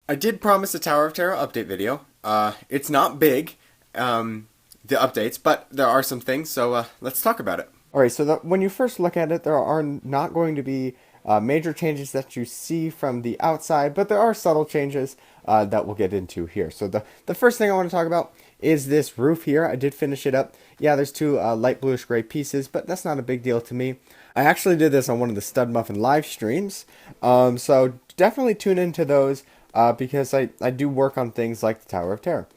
I did promise a Tower of Terror update video. It's not big, the updates, but there are some things, so let's talk about it. Alright, so when you first look at it, there are not going to be major changes that you see from the outside, but there are subtle changes that we'll get into here. So the first thing I want to talk about is this roof here. I did finish it up. Yeah, there's two light bluish gray pieces, but that's not a big deal to me. I actually did this on one of the Stud Muffin live streams, so definitely tune into those because I do work on things like the Tower of Terror.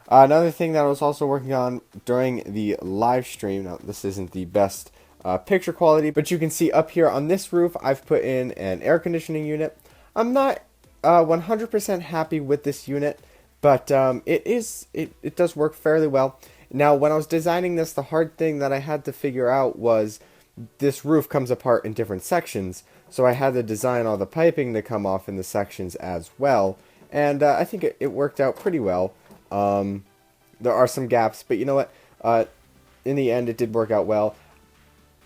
Another thing that I was also working on during the live stream, now this isn't the best picture quality, but you can see up here on this roof, I've put in an air conditioning unit. I'm not 100% happy with this unit, but it does work fairly well. Now, when I was designing this, the hard thing that I had to figure out was this roof comes apart in different sections, so I had to design all the piping to come off in the sections as well, and I think it worked out pretty well. There are some gaps, but you know what? In the end, it did work out well.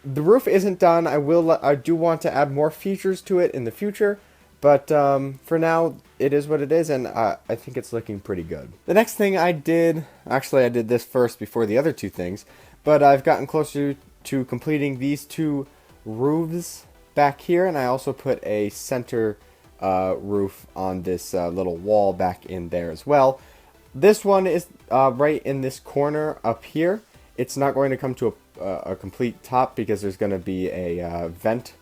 The roof isn't done. I do want to add more features to it in the future, but for now, it is what it is, and I think it's looking pretty good. The next thing I did, actually I did this first before the other two things, but I've gotten closer to completing these two roofs back here, and I also put a center roof on this little wall back in there as well. This one is right in this corner up here. It's not going to come to a complete top because there's going to be a vent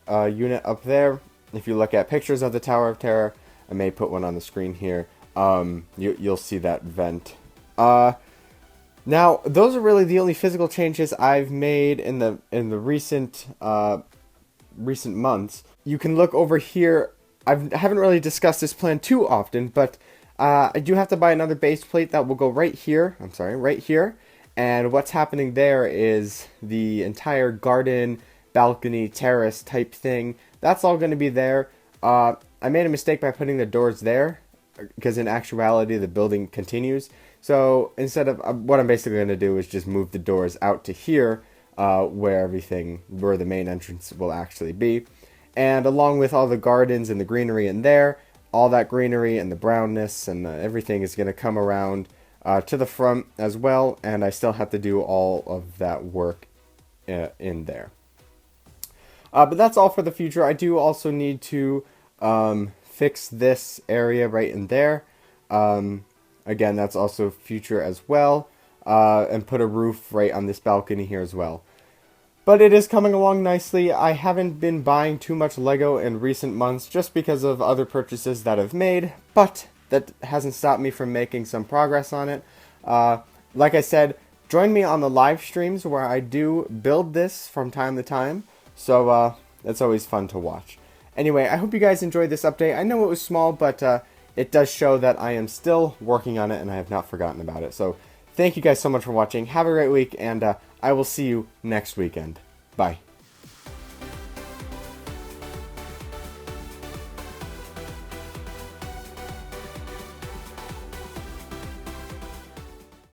unit up there. If you look at pictures of the Tower of Terror, I may put one on the screen here. You'll see that vent. Now, those are really the only physical changes I've made in the recent months. You can look over here. I haven't really discussed this plan too often, but I do have to buy another base plate that will go right here. I'm sorry, right here. And what's happening there is the entire garden, balcony, terrace type thing. That's all going to be there. I made a mistake by putting the doors there, because in actuality the building continues. So instead of what I'm basically going to do is just move the doors out to here, where the main entrance will actually be. And along with all the gardens and the greenery in there, all that greenery and the brownness and everything is going to come around to the front as well, and I still have to do all of that work in there. But that's all for the future. I do also need to fix this area right in there. Again, that's also future as well, and put a roof right on this balcony here as well. But it is coming along nicely. I haven't been buying too much Lego in recent months just because of other purchases that I've made, but that hasn't stopped me from making some progress on it. Like I said, join me on the live streams where I do build this from time to time, so it's always fun to watch. Anyway, I hope you guys enjoyed this update. I know it was small, but it does show that I am still working on it and I have not forgotten about it. So thank you guys so much for watching. Have a great week, and I will see you next weekend. Bye.